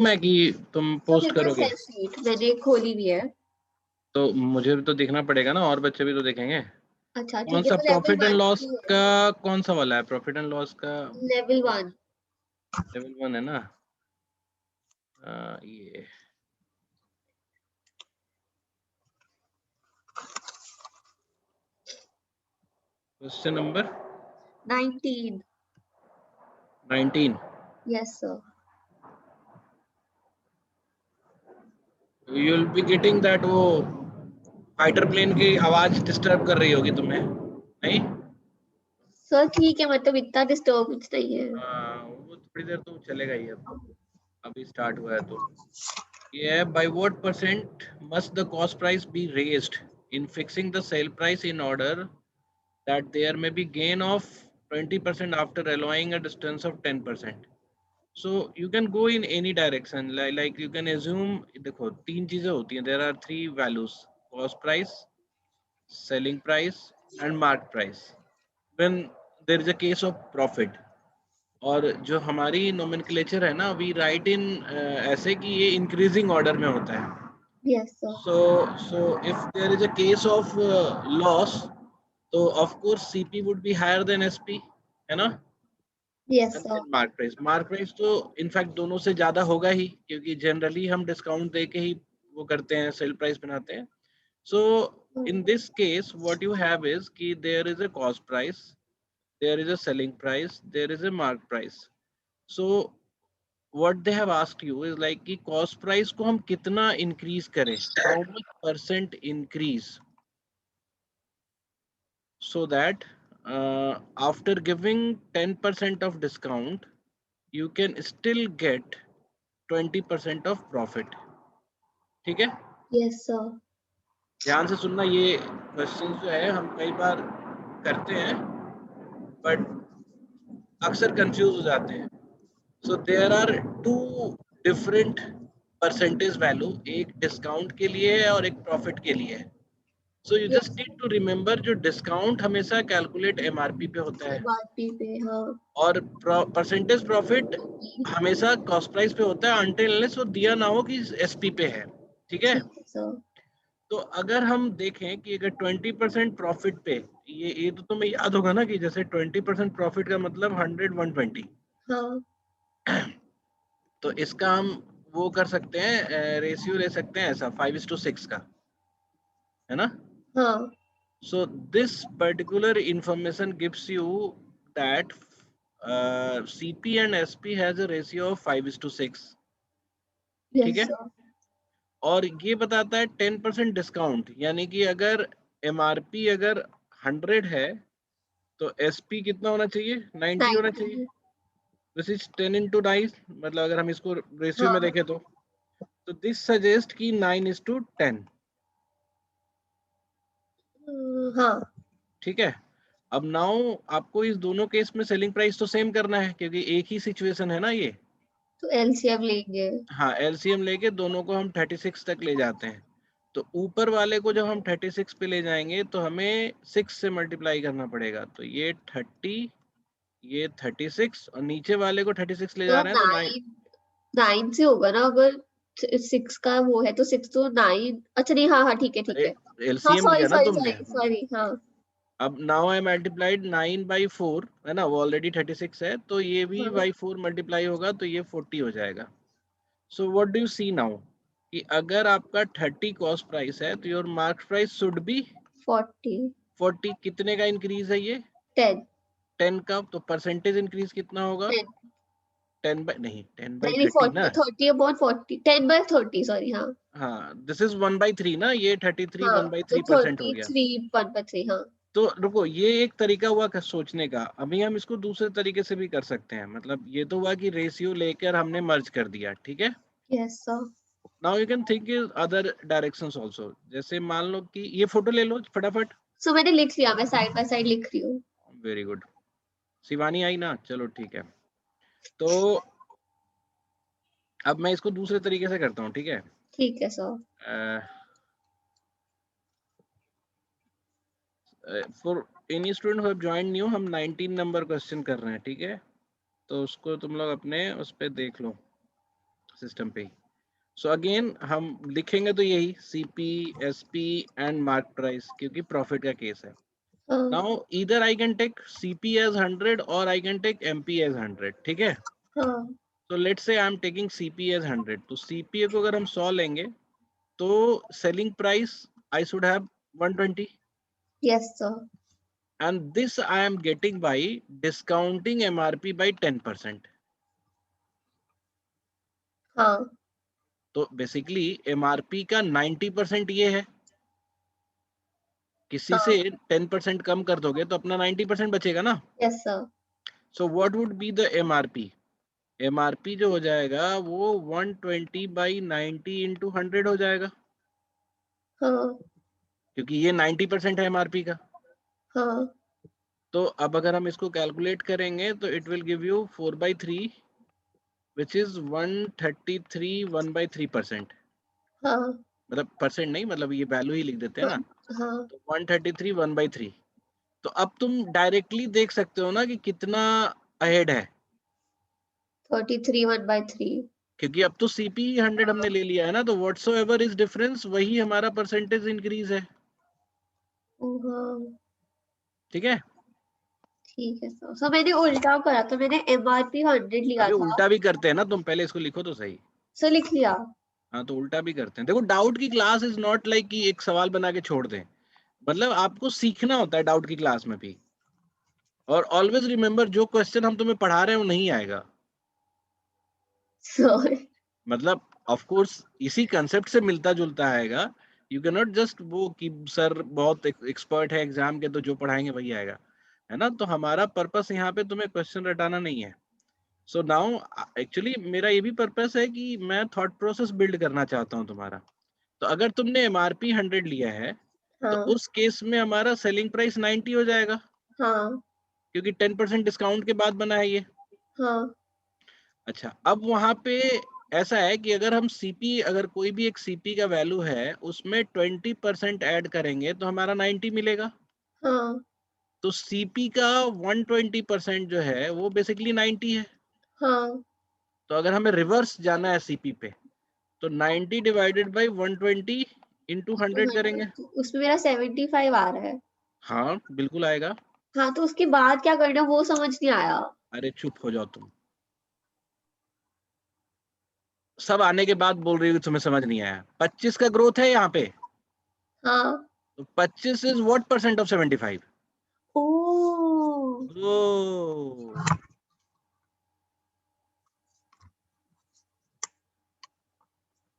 मैं कि तुम पोस्ट करोगे शीट मैंने खोली भी है। तो मुझे भी तो देखना पड़ेगा ना, और बच्चे भी तो देखेंगे। अच्छा कौन ठीक है, सा तो लेवल प्रॉफिट एंड 1 लॉस का कौन सा वाला है? प्रॉफिट एंड लॉस का लेवल 1 लेवल 1 है ना? ये question number 19। Yes sir. You will be getting that, वो फाइटर प्लेन की आवाज डिस्टर्ब कर रही होगी तुम्हें, नहीं? सर ठीक है, मतलब इतना डिस्टर्बेंस नहीं है। वो थोड़ी देर तो चलेगा ही, अब अभी स्टार्ट हुआ है तो। ये है, by what percent must the cost price be raised in fixing the sale price in order that there may be gain of 20% after allowing a distance of 10%? So you can go in any direction, like you can assume, देखो तीन चीजें होती हैं, there are three values: cost price, selling price and market price. When there is a case of profit, और जो हमारी nomenclature है ना, वी राइट इन ऐसे कि ये इंक्रीजिंग ऑर्डर में होता है। Yes sir. So if there is a case of loss, तो of course CP would be higher than SP, है ना? Yes And sir. then mark price तो इनफैक्ट दोनों से ज्यादा होगा ही, क्योंकि जनरली हम डिस्काउंट दे के ही वो करते हैं, सेल प्राइस बनाते हैं। So in this case what you have is कि there is a cost price, there is a selling price, there is a mark price. So what they have asked you is like कि cost price को हम कितना increase करें, how much percent increase, so that after giving 10% of discount you can still get 20% of profit. ठीक है? Yes sir. ध्यान से सुनना, ये क्वेश्चन जो है हम कई बार करते हैं बट अक्सर कंफ्यूज हो जाते हैं। So there are two different percentage value, एक डिस्काउंट के लिए है और एक प्रॉफिट के लिए है। So you just need to remember, जो डिस्काउंट हमेशा कैलकुलेट एमआरपी पे होता है, एमआरपी पे, हाँ। और परसेंटेज प्रॉफिट हमेशा कॉस्ट प्राइस पे होता है, अनटिल अनलेस वो दिया ना हो कि एसपी पे है। ठीक है? ठीक है सर। तो अगर हम देखें कि अगर 20% प्रॉफिट पे, ये तो तुम्हें याद होगा ना कि जैसे 20% प्रॉफिट का मतलब 100 120। हाँ। तो इसका हम वो कर सकते हैं, रेशियो ले सकते हैं ऐसा 5:6 का, है ना? हाँ। So this particular information gives you that CP and SP has a ratio of 5:6. ठीक यस है? सर। और ये बताता है 10% डिस्काउंट, यानी कि अगर एमआरपी अगर 100 है तो एसपी कितना होना चाहिए? 90 होना चाहिए। दिस इज 10 into 9, मतलब अगर हम इसको रेशियो में हाँ। देखें तो दिस सजेस्ट कि 9:10। हाँ। ठीक है? अब नाउ आपको इस दोनों केस में सेलिंग प्राइस तो सेम करना है, क्योंकि एक ही सिचुएशन है ना ये। तो एलसीएम लेंगे। हाँ, एलसीएम लेके दोनों को हम 36 तक ले जाते हैं। तो ऊपर वाले को जब हम 36 पे ले जाएंगे तो हमें 6 से मल्टीप्लाई करना पड़ेगा, तो ये 30, ये 36, और नीचे वाले को 36 ले तो जा रहे हैं तो 9। 9 से होगा ना, अगर 6 का वो है तो 6 तो 9। अच्छा नहीं, हाँ हाँ ठीक है ठीक अरे है। हाँ एलसीएम सॉरी लिया ना सॉरी तुमने। सॉरी सॉरी, हाँ। अब नाउ आई मल्टीप्लाइड 9/4, है ना? वो ऑलरेडी 36 है, तो ये भी हाँ। बाई 4 मल्टीप्लाई होगा तो ये 40 हो जाएगा। So what do you see now, कि अगर आपका 30 कॉस्ट प्राइस है तो your market price should be 40। 40। कितने का इंक्रीज है ये? 10। 10 का। तो परसेंटेज इंक्रीज कितना होगा? 10। 10 बाई नहीं, 10 बाई नहीं 30 ना। 30 अपॉन 40, 10/30, सॉरी हाँ। हाँ, दिस इज 1/3 ना, ये 33 हाँ तो 1/3% हो गया। 33/3, हाँ। तो रुको, ये एक तरीका हुआ सोचने का। अभी हम इसको दूसरे तरीके से भी कर सकते हैं, मतलब ये तो हुआ कि रेशियो लेकर हमने मर्ज कर दिया, ठीक है? Yes sir. Now you can think in other directions also. जैसे मान लो कि ये फोटो ले लो फटाफट। सो मैंने लिख लिया, मैं साइड बाय साइड लिख रही हूँ। Very good. शिवानी आई ना? चलो ठीक है। तो अब मैं इसको दूसरे तरीके से करता हूँ, ठीक है? ठीक है sir. For any student who have joined new, हम 19 नंबर क्वेश्चन कर रहे हैं, ठीक है? तो उसको तुम लोग अपने उस पे देख लो, सिस्टम पे ही। सो अगेन हम लिखेंगे तो यही CP, SP and mark price, क्योंकि प्रॉफिट का केस है। हाँ now either I can take CP as 100 और I can take MP as 100, ठीक है। हाँ तो let's say I am taking CP as 100, तो CPA को अगर हम 100 लेंगे तो selling price I should have 120, yes sir. and this I am getting by discounting MRP by 10%. हाँ तो बेसिकली MRP का 90% ये है, किसी हाँ से 10% कम कर दोगे तो अपना 90% बचेगा ना। Yes sir. So what would be the MRP? MRP जो हो जाएगा वो 120 बाई 90 इंटू 100 हो जाएगा, हाँ क्योंकि ये 90% है MRP का। हाँ तो अब अगर हम इसको कैलकुलेट करेंगे तो it will give you 4/3 which is 133 1/3%। हाँ मतलब परसेंट नहीं, मतलब ये वैल्यू ही लिख देते हैं ना। हाँ तो 133 1/3। तो अब तुम डायरेक्टली देख सकते हो ना कि कितना अहेड है, 33 1/3। क्योंकि अब तो CP 100 हमने ले लिया है ना, तो व्हाटसोएवर इज डिफरेंस वही हमारा परसेंटेज इंक्रीज है, हाँ ठीक है। ठीक है सर। सर मैंने उल्टा करा था, मैंने MRP 100 लिया अभी था। उल्टा भी करते हैं ना, तुम पहले इसको लिखो तो सही। सर लिख लिया। हाँ तो उल्टा भी करते हैं। देखो डाउट की क्लास इज नॉट लाइक कि एक सवाल बना के छोड़ दें, मतलब आपको सीखना होता है डाउट की क्लास में भी। और ऑलवेज रिमेंबर, जो क्वेश्चन हम तुम्हें पढ़ा रहे हैं वो नहीं आएगा, सर मतलब ऑफ कोर्स इसी कंसेप्ट से मिलता जुलता आएगा। यू कैन नॉट जस्ट वो कि सर बहुत एक्सपर्ट है एग्जाम के तो जो पढ़ाएंगे वही आएगा, है ना। तो हमारा पर्पस यहाँ पे तुम्हें क्वेश्चन रटाना नहीं है। सो नाउ एक्चुअली मेरा ये भी पर्पस है कि मैं थॉट प्रोसेस बिल्ड करना चाहता हूँ तुम्हारा। तो अगर तुमने MRP 100 लिया है तो हाँ उस केस में हमारा सेलिंग प्राइस 90 हो जाएगा, हाँ क्योंकि 10% डिस्काउंट के बाद बना है ये। हाँ अच्छा, अब वहां पे ऐसा है कि अगर हम CP, अगर कोई भी एक CP का वैल्यू है उसमें 20% ऐड करेंगे तो हमारा 90 मिलेगा। हाँ तो CP का 120% जो है वो बेसिकली 90 है। हाँ तो अगर हमें रिवर्स जाना है CP पे तो 90 डिवाइडेड बाई 120 इंटू 100 करेंगे। उसमें मेरा 75 आ रहा है। हाँ बिल्कुल आएगा। हाँ तो उसके बाद क्या करना है वो समझ नहीं आया। अरे चुप हो जाओ तुम, सब आने के बाद बोल रही हो कि तुम्हें समझ नहीं आया। 25 का ग्रोथ है यहाँ पे, हाँ तो 25 इज व्हाट परसेंट ऑफ 75? ओ ओ,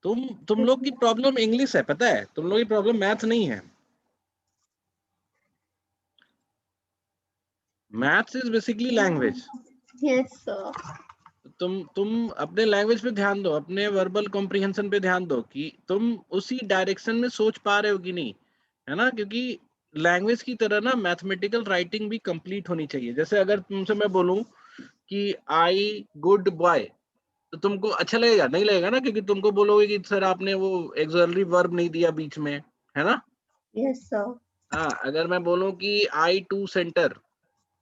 तुम लोग की प्रॉब्लम इंग्लिश है, पता है, तुम लोग की प्रॉब्लम मैथ नहीं है। Maths is basically language. Yes sir. तुम अपने लैंग्वेज पे ध्यान दो, अपने वर्बल कॉम्प्रिहेंशन पे ध्यान दो कि तुम उसी डायरेक्शन में सोच पा रहे हो कि नहीं, है ना। क्योंकि लैंग्वेज की तरह ना मैथमेटिकल राइटिंग भी कंप्लीट होनी चाहिए। जैसे अगर तुमसे मैं बोलूं कि आई गुड बॉय, तो तुमको अच्छा लगेगा नहीं लगेगा ना, क्योंकि तुमको बोलोगे कि सर आपने वो एक्सुअली वर्ब नहीं दिया बीच में, है ना। Yes sir. हाँ, अगर मैं बोलूं कि आई टू सेंटर,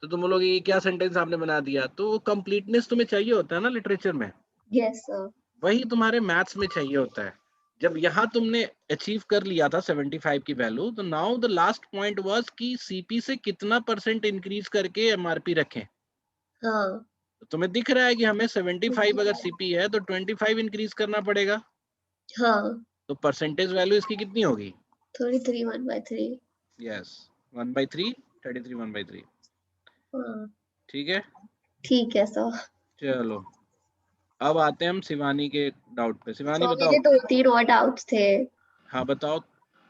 तो तुम बोलोगे ये क्या सेंटेंस आपने बना दिया। तो कंप्लीटनेस तुम्हें चाहिए होता है ना लिटरेचर में, यस सर। वही तुम्हारे मैथ्स में चाहिए होता है। जब यहाँ तुमने अचीव कर लिया था 75 की वैल्यू, तो now the last point was कि CP से कितना परसेंट इंक्रीज करके MRP रखें। हाँ तो तुम्हें दिख रहा है कि हमें 75 अगर CP है तो 25 इंक्रीज करना पड़ेगा। हाँ तो परसेंटेज वैल्यू इसकी कितनी होगी? 33 1/3। यस, 1/3, 33 1/3। हाँ ठीक है, ठीक है सर। चलो अब आते हैं हम शिवानी के डाउट पे। शिवानी सर बताओ। मेरे 2-3 और डाउट्स थे। हाँ बताओ,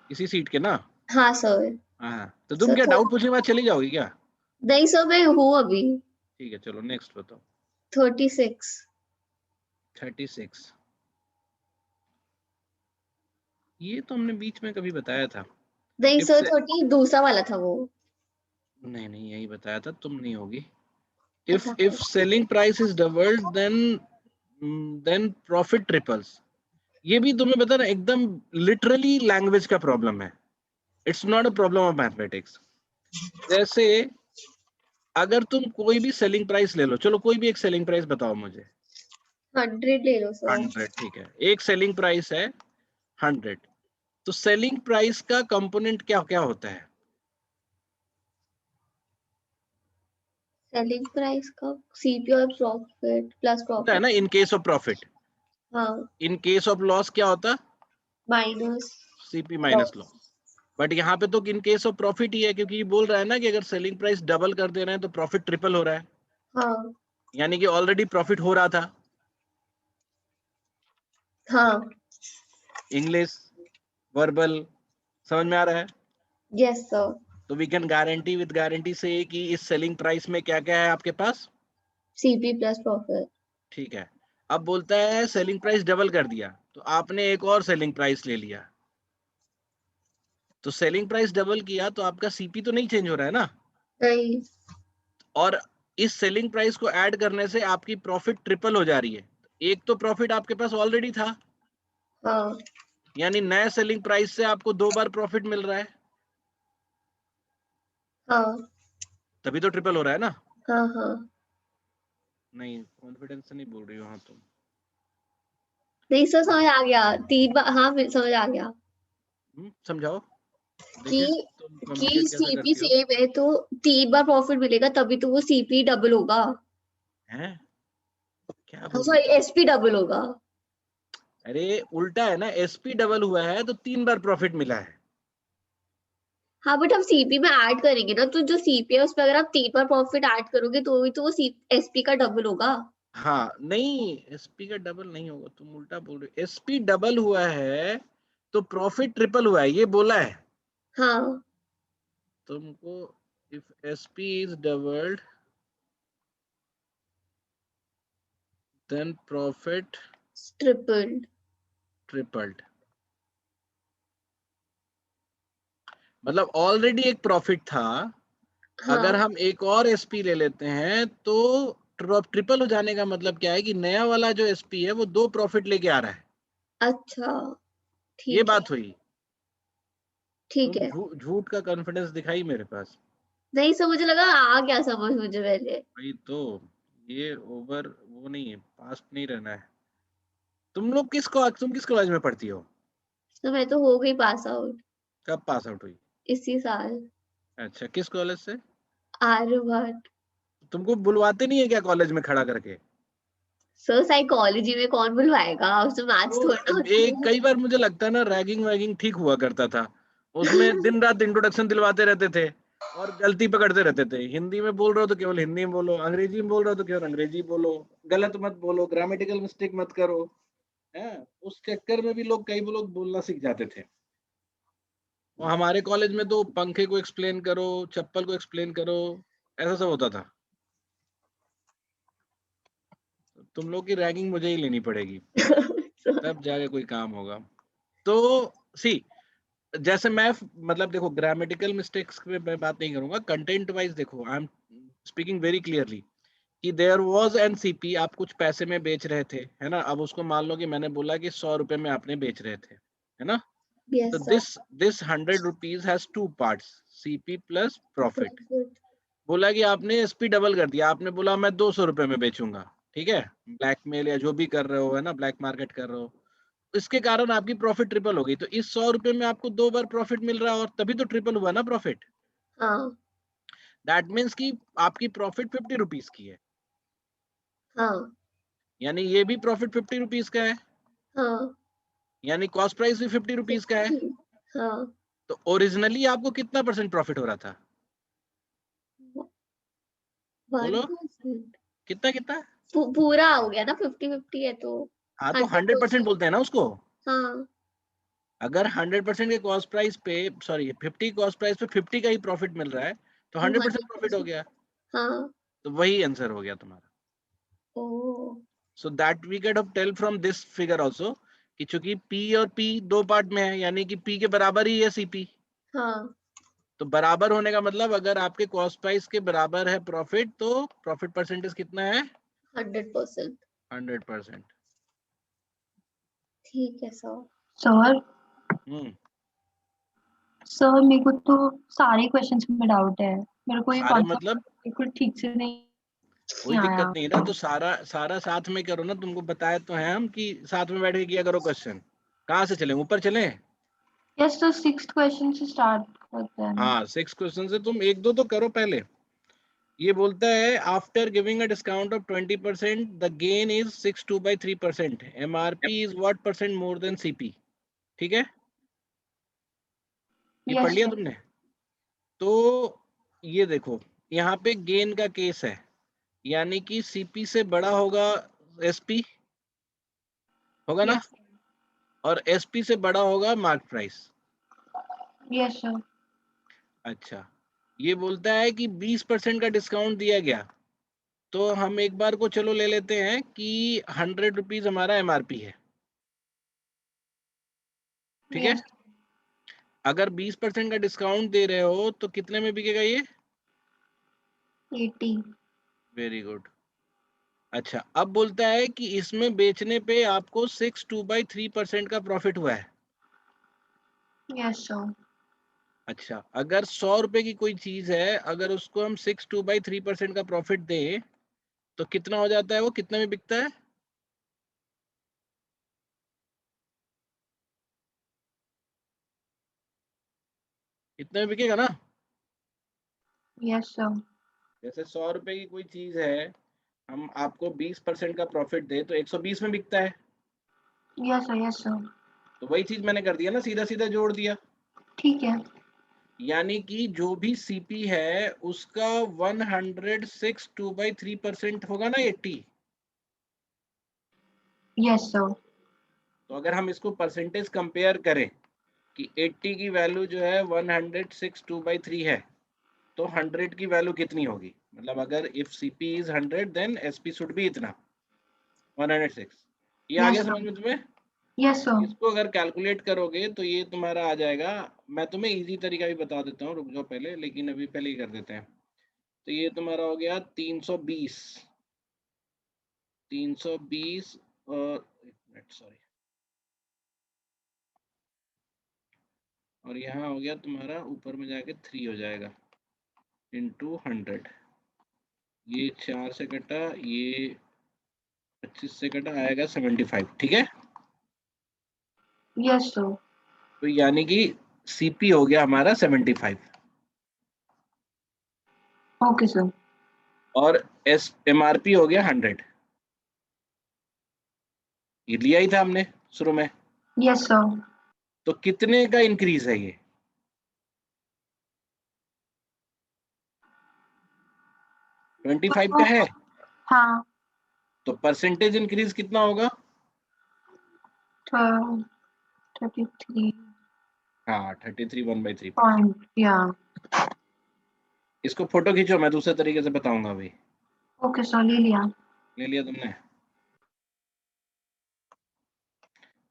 इसी सीट के ना। हाँ सर। हाँ तो तुम सर क्या डाउट पूछने के बाद चली जाओगी क्या? नहीं सर मैं हूँ अभी। ठीक है, चलो नेक्स्ट बताओ। 36। 36, ये तो हमने बीच में कभी बताया था। नहीं इफ सर से 30 दूसरा वाला था वो। नहीं नहीं, यही बताया था, तुम नहीं होगी। अच्छा if selling price is doubled then profit triples. ये भी तुम्हें पता ना, एकदम लिटरली लैंग्वेज का प्रॉब्लम है, it's not a problem of mathematics. जैसे अगर तुम कोई भी सेलिंग प्राइस ले लो, चलो कोई भी एक सेलिंग प्राइस बताओ मुझे। 100 ले लो सर। 100, ठीक है। एक सेलिंग प्राइस है 100, तो सेलिंग प्राइस का कंपोनेंट क्या क्या होता है? सेलिंग प्राइस का सीपी और प्रॉफिट प्लस होता है प्रॉफिट। ना इन केस ऑफ प्रॉफिट। हाँ, इन केस ऑफ लॉस क्या होता? Minus CP minus loss. Loss. But यहाँ पे तो इन केस ऑफ प्रॉफिट ही है, क्योंकि ये बोल रहा है ना कि अगर सेलिंग प्राइस डबल कर दे रहे हैं तो प्रॉफिट ट्रिपल हो रहा है, हाँ यानी कि ऑलरेडी प्रॉफिट हो रहा था। हाँ। इंग्लिश वर्बल समझ में आ रहा है? Yes sir. तो we can guarantee with guarantee से कि इस सेलिंग प्राइस में क्या क्या है आपके पास? CP plus profit. ठीक है। अब बोलता है सेलिंग प्राइस डबल कर दिया, तो आपने एक और सेलिंग प्राइस ले लिया, तो सेलिंग प्राइस डबल किया तो आपका सीपी तो नहीं चेंज हो रहा है ना, नहीं। और इस सेलिंग प्राइस को ऐड करने से आपकी प्रॉफिट ट्रिपल हो जा रही है। एक तो प्रॉफिट आपके पास ऑलरेडी था, हाँ यानी नए सेलिंग प्राइस से आपको 2 बार प्रॉफिट मिल रहा है, हाँ तभी तो ट्रिपल हो रहा है ना। हाँ हाँ। नहीं, कॉन्फिडेंस से नहीं बोल रही हो हाँ तुम। नहीं सर, समझ आ गया 3 बार। हाँ, फिर समझ आ गया समझाओ, कि देखिए तुम कि कम्युनिकेट कैसे सीपी करती हो। सेम है तो 3 बार प्रॉफिट मिलेगा, तभी तो वो सीपी डबल होगा। हैं? क्या हाँ बोल रही सॉरी, हो? एसपी डबल होगा। अरे उल्टा है ना, एसपी डबल हुआ है तो 3 बार प्रॉफिट मिला है। हाँ, बट हम सीपी में ऐड करेंगे ना, तो जो सीपी है उस पर अगर आप 3 बार प्रॉफिट ऐड करोगे तो भी तो वो एसपी का डबल होगा। हाँ नहीं, एसपी का डबल नहीं होगा, तुम उल्टा बोल रहे हो। एसपी डबल हुआ है तो प्रॉफिट ट्रिपल हुआ है, ये बोला है हाँ, तुमको। If SP is doubled then profit triple. Tripled, मतलब ऑलरेडी एक प्रॉफिट था, अगर हाँ। हम एक और एसपी ले लेते हैं तो ट्रिपल हो जाने का मतलब क्या है कि नया वाला जो एसपी है वो 2 प्रॉफिट लेके आ रहा है। अच्छा, ये ठीक है। बात हुई। ठीक तुम है। झूठ का कॉन्फिडेंस दिखाई मेरे पास। नहीं सर, मुझे लगा आ गया समझ मुझे पहले। भाई तो ये ओवर वो नहीं है, पास्ट नहीं रहना है। तुम किस कॉलेज में पढ़ती हो? तो मैं तो हो गई पास आउट कब पास आउट हुई? इसी साल। अच्छा, किस कॉलेज से? आर्यभट्ट। तुमको बुलवाते नहीं है क्या कॉलेज में खड़ा करके? सर साइकोलॉजी में कौन बुलवाएगा, उसमें मैथ्स तो थोड़ा ना होती एक है। कई बार मुझे लगता है ना रैगिंग वैगिंग ठीक हुआ करता था, उसमें दिन रात इंट्रोडक्शन दिलवाते रहते थे और गलती पकड़ते रहते थे। हिंदी में बोल रहे हो तो केवल हिंदी में बोलो, अंग्रेजी में बोल रहे हो तो केवल अंग्रेजी बोलो, गलत मत बोलो, ग्रामेटिकल मिस्टेक मत करो। है, उस चक्कर में भी लोग कई लोग बोलना सीख जाते थे। और हमारे कॉलेज में तो पंखे को एक्सप्लेन करो, चप्पल को एक्सप्लेन करो, ऐसा सब होता था। तुम लोग की रैगिंग मुझे ही लेनी पड़ेगी, तब जाके कोई काम होगा। तो सी, जैसे मैं मतलब देखो ग्रामेटिकल मिस्टेक्स पे मैं बात नहीं करूंगा, कंटेंट वाइज देखो I am speaking very clearly कि देयर वाज एन सीपी, आप कुछ पैसे में बेच रहे थे, है ना। अब उसको मान लो कि मैंने बोला कि 100 रुपए में आपने बेच रहे थे, है ना। तो yes sir. This 100 rupees has 2 parts, CP plus profit. Profit. बोला कि आपने एसपी डबल कर दिया, आपने बोला मैं 200 रुपए में बेचूंगा, ठीक है, ब्लैकमेल या जो भी कर रहे हो, है ना, ब्लैक मार्केट कर रहे हो, इसके कारण आपकी प्रॉफिट ट्रिपल हो गई। तो इस 100 रुपए में आपको 2 बार प्रॉफिट मिल रहा है, और तभी तो ट्रिपल हुआ ना प्रॉफिट। हाँ दैट मीन्स कि आपकी प्रॉफिट 50 रुपीज की है, हाँ यानी ये भी प्रॉफिट 50 रुपीज का है, हाँ। यानी कॉस्ट प्राइस भी 50 रुपीज का है। 50। हाँ। तो ओरिजिनली आपको कितना परसेंट प्रॉफिट हो रहा था? बोलो 1%। कितना कितना। पूरा हो गया ना, 50-50 है तो हाँ तो 100% 100%। बोलते हैं ना उसको। हाँ। अगर 100% के कॉस्ट प्राइस पे, सॉरी 50 कॉस्ट प्राइस पे 50 का ही प्रॉफिट मिल रहा है तो तो 100% प्रॉफिट हो 100%। गया। हाँ। तो वही आंसर हो गया तुम्हारा। ओ। So that we can tell from this figure also कि चूंकि पी और पी 2 पार्ट में है, यानी कि पी के बराबर ही है सीपी, हाँ। तो बराबर होने का मतलब अगर आपके कॉस्ट प्राइस के बराबर है प्रॉफिट, तो प्रॉफिट परसेंटेज कितना है? 100%। 100%। ठीक है सर। सर हम्म। सर मेरे को तो सारे क्वेश्चंस में डाउट है, मेरे को ये सारे कॉन्सेप्ट मतलब बिल्कुल ठीक से नहीं कोई हाँ दिक्कत यार। नहीं है ना, तो सारा सारा साथ में करो ना, तुमको बताया तो है हम कि साथ में बैठ के किया करो क्वेश्चन। कहाँ से चलें, ऊपर चलें? यस, तो 6th क्वेश्चन से स्टार्ट करते हैं ना। हाँ 6 क्वेश्चन से तुम एक दो तो करो पहले। ये बोलता है after giving a discount of 20% the gain is 62/3%, MRP is what percent more than CP. ठीक है, ये पढ़ यस लिया सर। तुमने? तो ये देखो, यहाँ पे गेन का केस है, यानी कि सीपी से बड़ा होगा एसपी, होगा ना, यस और एसपी से बड़ा होगा मार्क प्राइस। Yes sir. अच्छा, ये बोलता है कि 20% का डिस्काउंट दिया गया, तो हम एक बार को चलो ले लेते हैं कि 100 रुपीज हमारा एमआरपी है। ठीक है, यस अगर 20% का डिस्काउंट दे रहे हो तो कितने में बिकेगा ये? 80। Very good. अच्छा, अब बोलता है कि इसमें बेचने पे आपको 62/3% का प्रॉफिट हुआ है। Yes sir. अच्छा, अगर 100 रुपए की कोई चीज है, अगर उसको हम 62/3% का प्रॉफिट दें तो कितना हो जाता है, वो कितने में बिकता है? इतने में बिकेगा ना? Yes sir. जैसे 100 रुपए की कोई चीज है, हम आपको 20% का प्रॉफिट दे तो 120 में बिकता है। Yes sir. Yes sir. तो वही चीज मैंने कर दिया ना, सीधा सीधा जोड़ दिया। ठीक है। यानी कि जो भी सीपी है उसका 162/3% होगा ना 80। Yes sir. तो अगर हम इसको परसेंटेज कंपेयर करें कि 80 की वैल्यू जो है 162/3 है, तो 100 की वैल्यू कितनी होगी? मतलब अगर if CP is 100 then SP should be इतना 106। ये आ यस गया समझ सर। में तुम्हें? Yes sir. इसको अगर कैलकुलेट करोगे तो ये तुम्हारा आ जाएगा। मैं तुम्हें इजी तरीका भी बता देता हूँ, रुक जाओ पहले, लेकिन अभी पहले ही कर देते हैं। तो ये तुम्हारा हो गया 320 और एक मिनट सॉरी, और यहाँ हो गया तुम्हारा ऊपर में जाके 3 हो जाएगा इंटू 100। ये 4 से कटा, ये 25 से कटा, आएगा 75। ठीक है, यस सर। तो यानी कि सीपी हो गया हमारा 75 ओके सर। और एस एमआरपी हो गया 100। ये लिया ही था हमने शुरू में। Yes sir. तो कितने का इंक्रीज है ये? 25 का है। हाँ। तो परसेंटेज इंक्रीज कितना होगा? 33 हाँ 33 1/3%। पॉइंट या। इसको फोटो खींचो, मैं दूसरे तरीके से बताऊंगा अभी। ओके सर, ले लिया। ले लिया तुमने?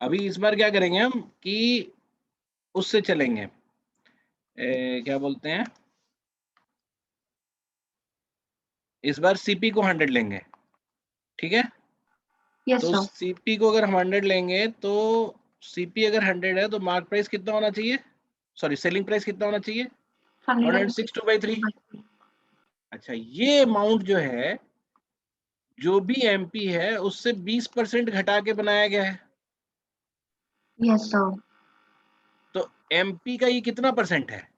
अभी इस बार क्या करेंगे हम कि उससे चलेंगे, क्या बोलते हैं, इस बार सीपी को 100 लेंगे। ठीक है, यस तो सर। सीपी को अगर हम 100 लेंगे तो सीपी अगर 100 है तो मार्क प्राइस कितना होना चाहिए, सॉरी सेलिंग प्राइस कितना होना चाहिए? 162/3। 162/3। अच्छा, ये अमाउंट जो है, जो भी एमपी है उससे 20% घटा के बनाया गया है। Yes sir. तो एमपी का ये कितना परसेंट है?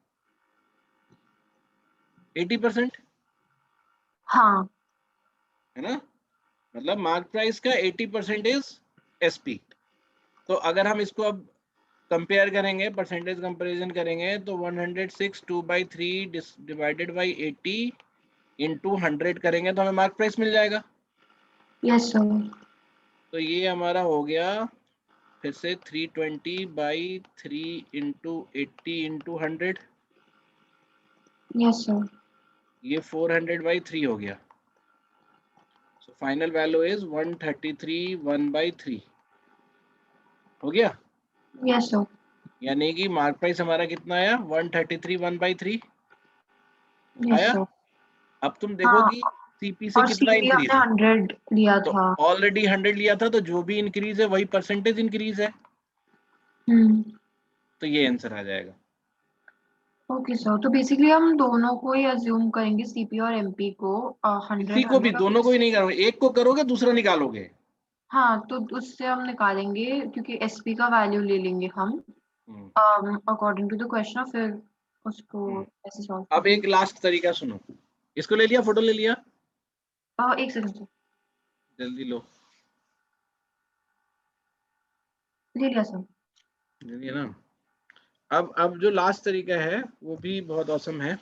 80%, हाँ। है ना? मतलब मार्क प्राइस का 80% इज एसपी। तो अगर हम इसको अब कंपेयर करेंगे, परसेंटेज कंपैरिजन करेंगे, तो 106/3 डिवाइडेड बाई 80 इंटू 100 करेंगे तो हमें मार्क प्राइस मिल जाएगा। Yes sir. तो ये हमारा हो गया फिर से 320/3 इंटू 80 इंटू 100, यस सर। ये 400/3 हो गया। सो फाइनल वैल्यू इज 133 1/3 हो गया। Yes sir. यानी कि मार्क प्राइस हमारा कितना आया? 133 1/3 यस आया। सर। अब तुम देखो हाँ, कि सीपी से और कितना सीपी इंक्रीज हमने है। 100 लिया तो था। ऑलरेडी 100 लिया था, तो जो भी इंक्रीज है वही परसेंटेज इंक्रीज है। हम्म। तो ये आंसर आ जाएगा। ओके सर, तो बेसिकली हम दोनों को ही अज्यूम करेंगे, सीपी और एमपी को, किसी 100 को भी, 100 दोनों को ही नहीं करोगे, एक को करोगे दूसरा निकालोगे। हाँ, तो उससे हम निकालेंगे क्योंकि एसपी का वैल्यू ले लेंगे हम हम्म, अकॉर्डिंग टू द क्वेश्चन, फिर उसको हम्म। ऐसे सॉल्व अब एक लास्ट तरीका सुनो, इसको ले लिया, फोटो ले लिया, एक सेकंड सर, जल्दी लो, ले लिया सर। ले लिया ना। अब जो लास्ट तरीका है वो भी बहुत औसम है।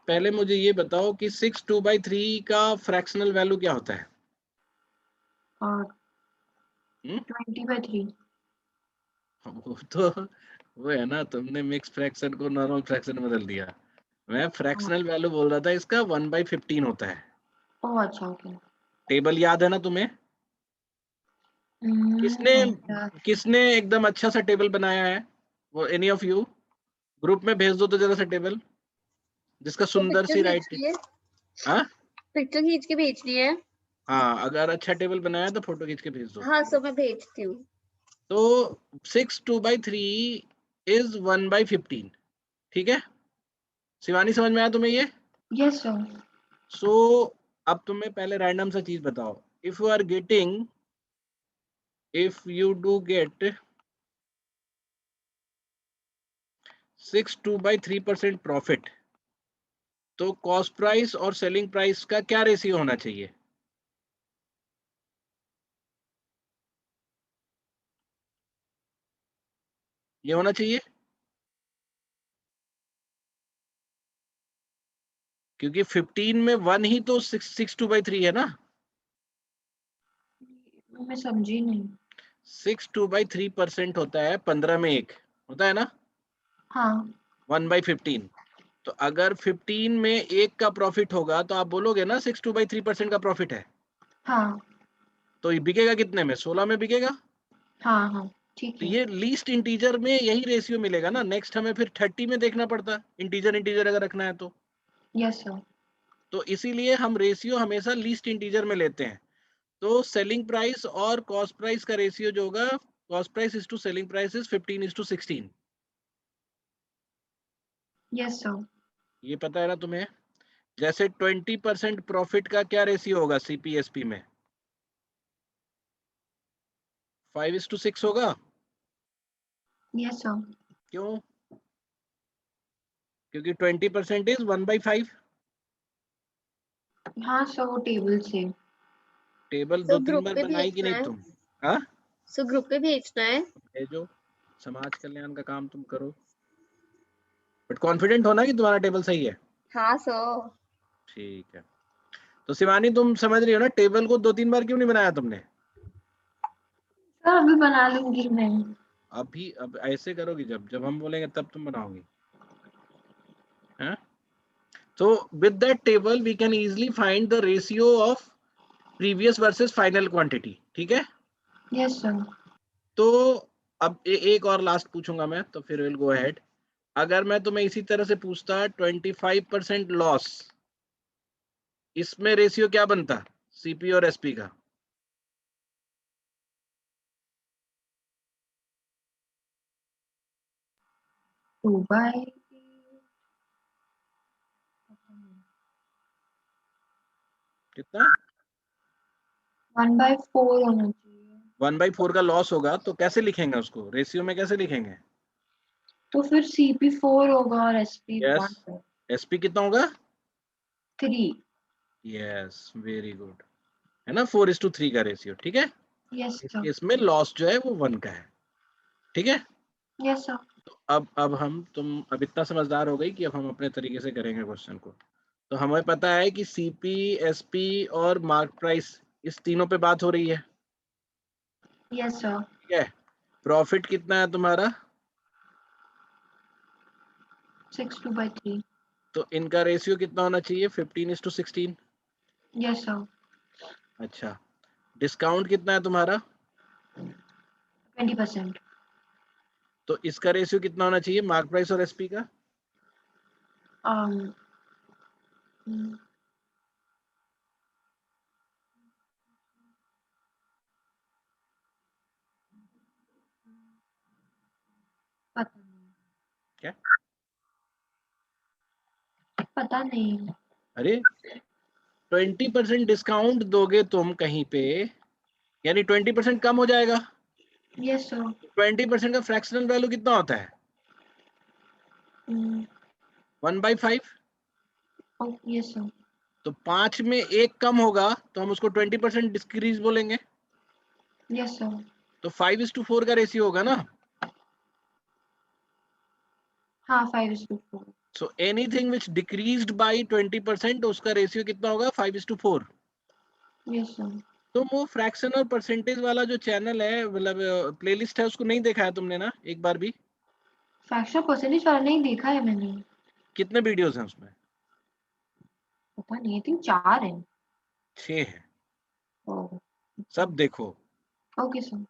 पहले मुझे ये बताओ कि 6/2/3 का फ्रैक्शनल वैल्यू क्या होता है? और हम्म? 20/3। वो तो वो है ना, तुमने मिक्स फ्रैक्शन को नॉर्मल फ्रैक्शन में बदल दिया। मैं फ्रैक्शनल वैल्यू बोल रहा था, इसका 1/15 होता है। ओह अच्छा, ओके। टेबल याद है ना तुम्हें? किसने अच्छा। किसने एकदम अच्छा सा टेबल बनाया है? वो एनी ऑफ यू ग्रुप में भेज दो तो जरा सा टेबल, जिसका तो सुंदर पिक्चर सी राइट। खींचनी है, हाँ पिक्चर खींच के भेजनी है। हाँ, अगर अच्छा टेबल बनाया तो फोटो खींच के भेज दो। हाँ सो मैं भेजती हूँ। तो 6/2/3 इज 1/15, ठीक है? शिवानी, समझ में आया तुम्हें ये? Yes sir. सो अब तुम्हें पहले रैंडम सा चीज बताओ, if you are getting, if you do get 6/2/3% profit, तो कॉस्ट प्राइस और सेलिंग प्राइस का क्या रेशियो होना चाहिए? ये होना चाहिए, क्योंकि 15 में 1 ही तो 6/2/3 है ना। मैं समझी नहीं। 6/2/3% होता है, 15 में एक होता है ना, हाँ 1/15। तो अगर 15 में एक का प्रॉफिट होगा तो आप बोलोगे ना 6/2/3% का प्रॉफिट है। हाँ तो ये बिकेगा कितने में? 16 में बिकेगा। हाँ हाँ, ठीक तो है। ये लीस्ट इंटीजर में यही रेशियो मिलेगा ना। नेक्स्ट हमें फिर 30 में देखना पड़ता, इंटीजर इंटीजर अगर रखना है यस सर। तो इसीलिए हम रेशियो हमेशा लीस्ट इंटीजर में लेते हैं। तो सेलिंग प्राइस और कॉस्ट प्राइस का रेशियो जो होगा, cost price is to selling price is 15:16। Yes sir. ये पता है ना तुम्हें? जैसे 20% प्रॉफिट का क्या रेशियो होगा सीपीएसपी में? 5:6 होगा। Yes sir. क्यों? क्योंकि 20% इज 1/5। हाँ सर, वो टेबल से। टेबल सो 2-3 ग्रुप बार पे बनाई कि भेजना नहीं है, तुम? हाँ, सो ग्रुप पे भेजना है। भेजो, समाज कल्याण का काम तुम करो, बट कॉन्फिडेंट होना कि तुम्हारा टेबल सही है। हाँ सो ठीक है। तो शिवानी, तुम समझ रही हो ना, टेबल को 2-3 बार क्यों नहीं बनाया तुमने? सर अभी बना लूंगी मैं। अभी अब ऐसे करोगी, जब जब हम बोलेंगे तब तुम बनाओगी, हाँ? तो with that table we can easily find the ratio of previous versus final quantity, ठीक है? Yes sir. तो अब एक और लास्ट पूछूंगा मैं, तो फिर विल गो अहेड। अगर मैं तुम्हें इसी तरह से पूछता 25% लॉस, इसमें रेशियो क्या बनता सीपी और एसपी का? टू बाय कितना? 1/4 होना चाहिए। 1/4 का लॉस होगा तो कैसे लिखेंगे उसको, रेशियो में कैसे लिखेंगे? तो फिर CP4 होगा और SP यस, 1/3। एसपी कितना होगा? यस, वेरी गुड, है ना, 4:3 का रेशियो, ठीक है? यस इस सर। केस में लॉस जो है वो 1 का है, ठीक है? Yes sir. तो अब हम, तुम अब इतना समझदार हो गई कि अब हम अपने तरीके से करेंगे क्वेश्चन को। तो हमें पता है कि सीपी, एसपी और मार्क प्राइस, इस तीनों पे बात हो रही है, यस सर। ठीक है? प्रॉफिट कितना है तुम्हारा? 6/2/3। तो इनका रेशियो कितना होना चाहिए? 15:16। Yes sir. अच्छा, डिस्काउंट कितना है तुम्हारा? 20%। तो इसका रेशियो कितना होना चाहिए, मार्क प्राइस और एसपी का? um हम्म, पता नहीं। क्या? पता नहीं। अरे 20% डिस्काउंट दोगे तुम कहीं पे, यानी 20% कम हो जाएगा। Yes sir. 20% का फ्रैक्शनल वैल्यू कितना होता है? 1/5। Yes sir. तो 5 में 1 कम होगा तो हम उसको 20% डिक्रीज बोलेंगे। Yes sir. तो 5:4 का रेशियो होगा ना। हाँ 5:4। So anything which decreased bye 20% उसका रेशियो कितना होगा? 5:4। Yes sir. तो वो फ्रैक्शन और परसेंटेज वाला जो चैनल है, मतलब प्लेलिस्ट है, उसको नहीं देखा है तुमने ना एक बार भी? फ्रैक्शन परसेंटेज वाला नहीं देखा है मैंने। कितने वीडियोस हैं उसमें? पता नहीं, आई थिंक 4 है। 6 है। ओह सब देखो। Okay sir.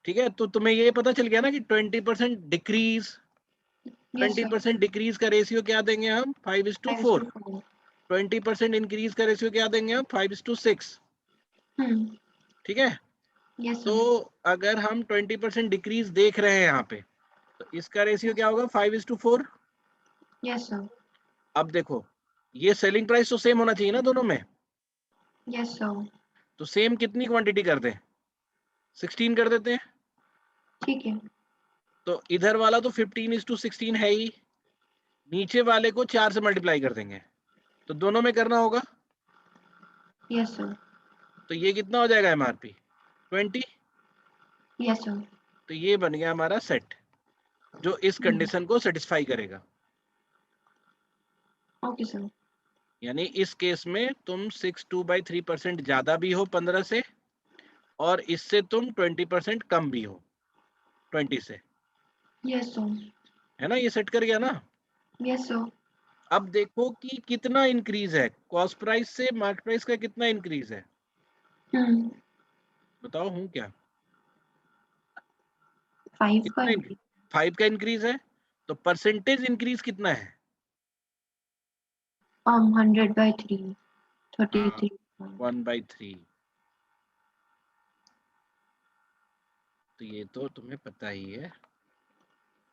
ठीक है, तो तुम्हें ये पता चल गया ना कि 20% डिक्रीज, यस सर। 20% डिक्रीज का रेशियो क्या देंगे हम? 5:4। 5:4। 20% इंक्रीज का रेशियो क्या देंगे हम? 5:6। ठीक है, यस तो सर। अगर हम 20% डिक्रीज देख रहे हैं यहाँ पे, तो इसका रेशियो क्या होगा? 5:4। Yes sir. अब देखो, ये सेलिंग प्राइस तो सेम होना चाहिए ना दोनों में। Yes sir. तो सेम कितनी क्वांटिटी कर दें? 16 कर देते हैं। ठीक है। तो इधर वाला तो 15:16 है ही, नीचे वाले को 4 से मल्टीप्लाई कर देंगे, तो दोनों में करना होगा। Yes sir. तो ये कितना हो जाएगा? MRP 20। Yes sir. तो ये बन गया हमारा सेट, जो इस कंडीशन को सेटिस्फाई करेगा। Okay sir. यानी इस केस में तुम 62/3% ज्यादा भी हो 15 से, और इससे तुम 20% कम भी हो 20 से। Yes sir. है ना, ये सेट कर गया ना। Yes sir. अब देखो कि कितना इंक्रीज है कॉस्ट प्राइस से मार्केट प्राइस का, कितना इंक्रीज है बताओ? हूँ क्या? 5 का कितना? 5 का इंक्रीज है, तो परसेंटेज इंक्रीज कितना है? 100/3 हाँ, 33। 1/3। तो ये तो तुम्हें पता ही है,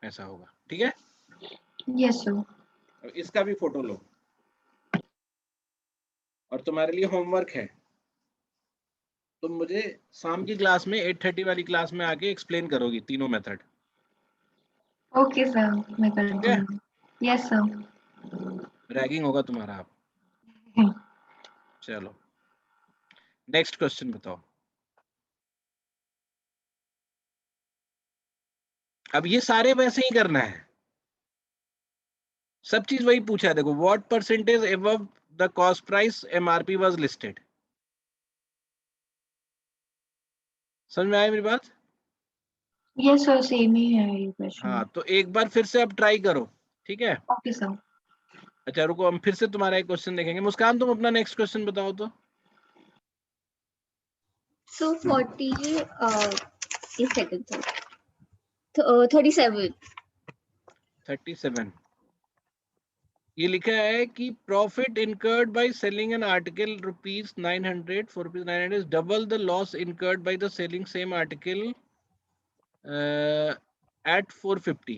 ऐसा होगा। ठीक है, यस सर। अब इसका भी फोटो लो, और तुम्हारे लिए होमवर्क है, तुम मुझे शाम की क्लास में 8:30 वाली क्लास में आके एक्सप्लेन करोगी तीनों मेथड। ओके सर, मैं कर ठीक है, दूंगी। Yes sir. रैगिंग होगा तुम्हारा आप। चलो नेक्स्ट क्वेश्चन बताओ। अब ये सारे वैसे ही करना है, सब चीज वही पूछा है। देखो, what percentage above the cost price MRP was listed. समझ में आया मेरी बात? यस सर, सेम ही है ये क्वेश्चन। हाँ, तो एक बार फिर से अब ट्राई करो। ठीक है, ओके सर। अच्छा रुको, हम फिर से तुम्हारा एक क्वेश्चन देखेंगे। मुस्कान, तुम अपना नेक्स्ट क्वेश्चन बताओ तो। So 40 is second sir. 37. 37 ये लिखा है कि profit incurred by selling an article ₹900 for ₹900 is double the loss incurred by the selling same article at 450.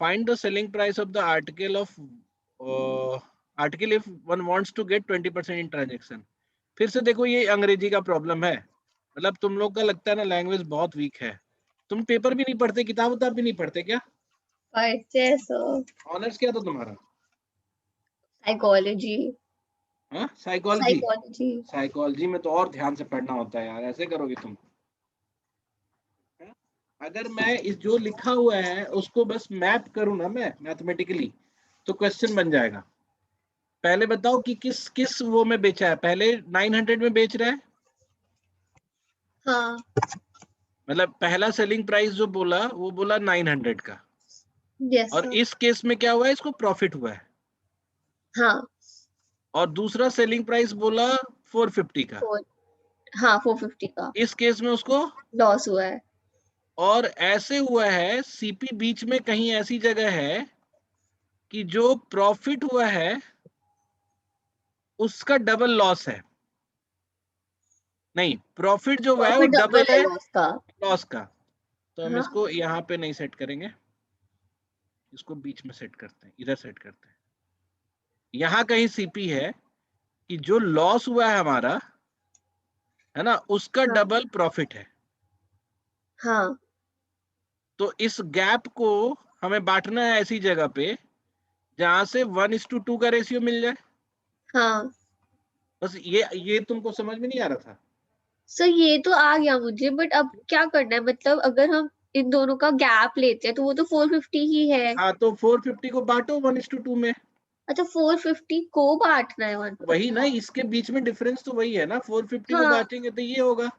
Find the selling price of the article if one wants to get 20% in transaction. फिर से देखो, ये अंग्रेजी का problem है। मतलब तुम लोग का लगता है ना लैंग्वेज बहुत वीक है। तुम पेपर भी नहीं पढ़ते, किताब उताब भी नहीं पढ़ते क्या? पढ़ते सर। ऑनर्स क्या था तुम्हारा? साइकोलॉजी। हाँ, साइकोलॉजी। साइकोलॉजी। साइकोलॉजी में तो और ध्यान से पढ़ना होता है यार, ऐसे करोगे तुम? हाँ? अगर मैं इस जो लिखा हुआ है उसको बस मैप करूँ ना मैं मैथमेटिकली, तो क्वेश्चन बन जाएगा। पहले बताओ कि किस किस वो में बेचा है। पहले 900 में बेच रहा है, हाँ। मतलब पहला सेलिंग प्राइस जो बोला वो बोला 900 का, यस और सर। इस केस में क्या हुआ है? इसको प्रॉफिट हुआ है। हाँ। और दूसरा सेलिंग प्राइस बोला 450 का, 4। हाँ 450 का इस केस में उसको। लॉस हुआ है। और ऐसे हुआ है, CP बीच में कहीं ऐसी जगह है कि जो प्रॉफिट हुआ है उसका डबल लॉस है। नहीं, प्रॉफिट जो हुआ है वो प्रॉफिट डबल डबल है है लॉस का। लॉस का। तो हम हाँ। इसको यहाँ पे नहीं सेट करेंगे, इसको बीच में सेट करते हैं, इधर सेट करते हैं। यहाँ कहीं सीपी है कि जो लॉस हुआ है हमारा, है ना, उसका हाँ। डबल प्रॉफिट है। हाँ तो इस गैप को हमें बांटना है ऐसी जगह पे जहां से 1:2 का रेशियो मिल जाए। हाँ बस ये तुमको समझ में नहीं आ रहा था? सर, ये तो आ गया मुझे, बट अब क्या करना है? मतलब अगर हम इन दोनों का गैप लेते हैं तो वो तो 450 ही है। हाँ, तो 450 को बांटो 1:2 में। अच्छा, 450 को बांटना है 1 वही ना, इसके बीच में डिफरेंस तो वही है ना, 450 को हाँ, बांटेंगे तो ये होगा,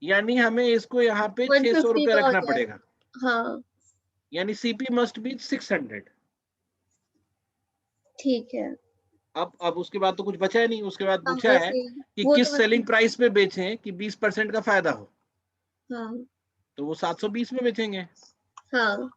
यानी हमें इसको यहाँ पे 600 150 रुपये का हो रखना जाएगा। पड़ेगा, हाँ यानी सीपी मस्ट बी 600। ठीक है। अब उसके बाद तो कुछ बचा है नहीं, उसके बाद हाँ पूछा है वैसे कि वो किस तो सेलिंग प्राइस पे बेचें कि 20% का फायदा हो, हाँ तो वो 720 में बेचेंगे। हाँ,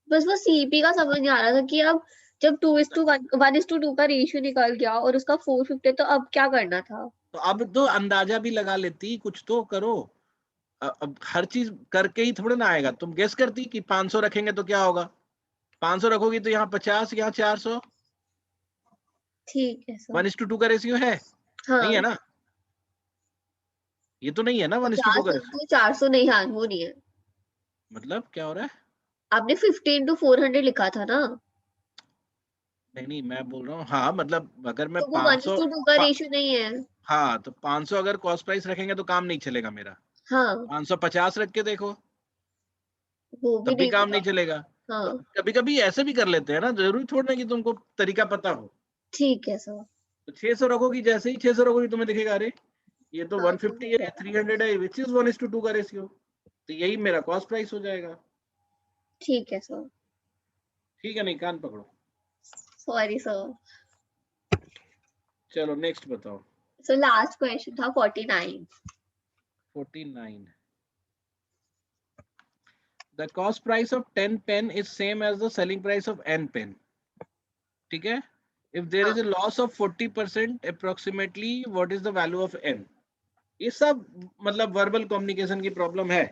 बस वो सीपी का समझ नहीं आ रहा था कि अब जब 2:1 का रेशियो निकल गया और उसका 450, तो अब क्या करना था? तो अब तो अंदाजा भी लगा लेती, कुछ तो करो। अब हर चीज करके ही थोड़े ना आएगा। तुम गेस करती कि 500 रखेंगे तो क्या होगा, 500 रखोगी तो यहाँ 50, यहाँ 400। ठीक है सर। 1:2 का रेशियो है, नहीं है हाँ, ना? ये तो नहीं है ना 1:2 का 50 रेशियो? इंटू 400 नहीं, हाँ वो नहीं है। मतलब क्या हो रहा है? आपने 50 इंटू 400 लिखा था ना, नहीं नहीं, मैं बोल रहा हूँ, हाँ मतलब अगर मैं तो वो 500 1:2 का रेशियो नहीं है। हाँ, तो 500 अगर कॉस्ट प्राइस रखेंगे तो काम नहीं चलेगा मेरा। हाँ 550 रख के देखो, वो भी तब भी नहीं काम होगा। नहीं चलेगा। तो हाँ कभी कभी ऐसे भी कर लेते हैं ना, जरूरी थोड़ा ना कि तुमको तरीका पता हो। ठीक है सर। तो 600 रखोगी, जैसे ही 600 रखोगी तुम्हें दिखेगा अरे ये तो हाँ 150 है, 300 है, विच इज 1:2 का रेशियो, तो यही मेरा कॉस्ट प्राइस हो जाएगा। ठीक है सर। ठीक है, नहीं कान पकड़ो। Sorry sir. चलो नेक्स्ट बताओ। सो लास्ट क्वेश्चन था 49। 49, the cost price of 10 pen is same as the selling price of n pen, ठीक है? if there हाँ is a loss of 40% approximately what is the value of n? ये सब मतलब verbal communication की problem है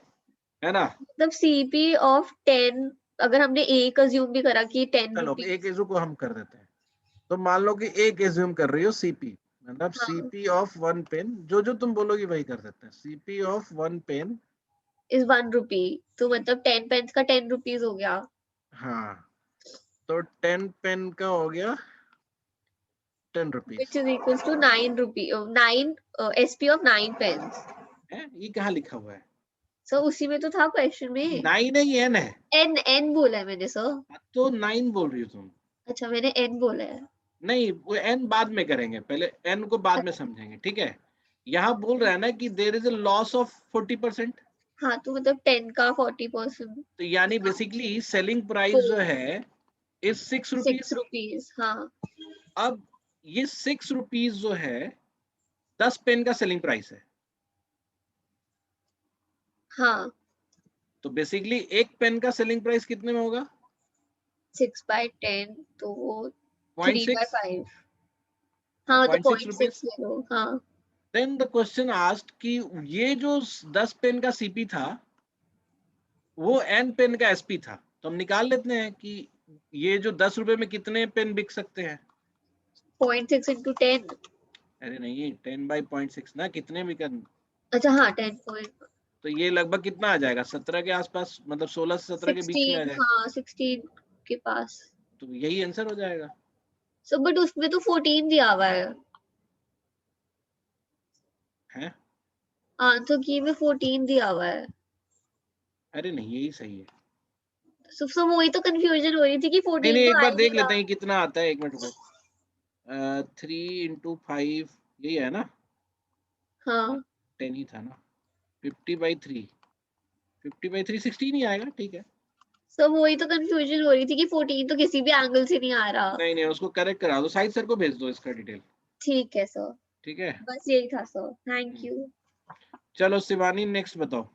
ना? मतलब सीपी ऑफ 10, अगर हमने एक अज्यूम भी करा कि 10 चलो एक रुपीज। एजू को हम कर देते हैं। तो मान लो कि एक एज्यूम कर रही हो सीपी, मतलब हाँ, सीपी ऑफ वन पेन, जो जो तुम बोलोगी वही कर देते हैं। CP of one pen, is 1 rupee, तो मतलब 10 पेन्स का 10 रुपीज हो गया। हाँ, तो 10 पेन का हो गया 10 rupees. Which is equals to 9 rupee, 9 SP of 9 pens. है, ये कहाँ लिखा हुआ है? सर उसी में तो था क्वेश्चन में। 9 है, ये n है। एन एन बोला है मैंने सर। तो 9 बोल रही हो तुम। अच्छा, मैंने एन बोला है। नहीं, वो n बाद में करेंगे, पहले n को बाद में समझेंगे, ठीक है? यहाँ बोल रहा है ना कि there is a loss of 40%, हाँ, तो मतलब 10 का 40%। तो यानी बेसिकली सेलिंग प्राइस जो है इज 6 6 रुपीज। रुपीज, हाँ। अब ये 6 रुपीज जो है 10 पेन का सेलिंग प्राइस है। हाँ, तो बेसिकली एक पेन का सेलिंग प्राइस कितने में होगा? 6/10 तो वो 0.6, 3/5। हाँ तो 0.6 रुपीज। 0.6 ले लो, हाँ। देन द क्वेश्चन आस्क्ड कि ये जो 10 पेन का सीपी था वो n पेन का एसपी था, तो हम निकाल लेते हैं कि ये जो 10 रुपए में कितने पेन बिक सकते हैं। 0.6 इंटू 10। अरे नहीं, 10/0.6 ना, कितने भी कर, अच्छा हाँ, 10 पॉइंट तो ये लगभग कितना आ जाएगा, 17 के आसपास, मतलब 16 से 17 के बीच में आ 16, जाएगा। हाँ 16 के पास। तो यही आंसर हो जाएगा। सो बट उसमें तो 14 दिया हुआ है। है? आंसर की में 14 दिया हुआ है। अरे नहीं, यही सही है। सो वही तो कंफ्यूजन हो रही थी कि नहीं 14 नहीं, तो एक आ बार ही देख नहीं लेते रहा। हैं कितना आता है, एक मिनट रुको। 3 × 5 यही है ना? हाँ, हाँ, 10 ही था ना। 50/3, 50/3 16 ही आएगा, ठीक है। सो वही तो कंफ्यूजन हो रही थी कि 14 तो किसी भी एंगल से नहीं आ रहा। नहीं नहीं, उसको करेक्ट करा दो, साहिद सर को भेज दो इसका डिटेल। ठीक है सर, ठीक है। बस यही था सर, थैंक यू। चलो शिवानी नेक्स्ट बताओ।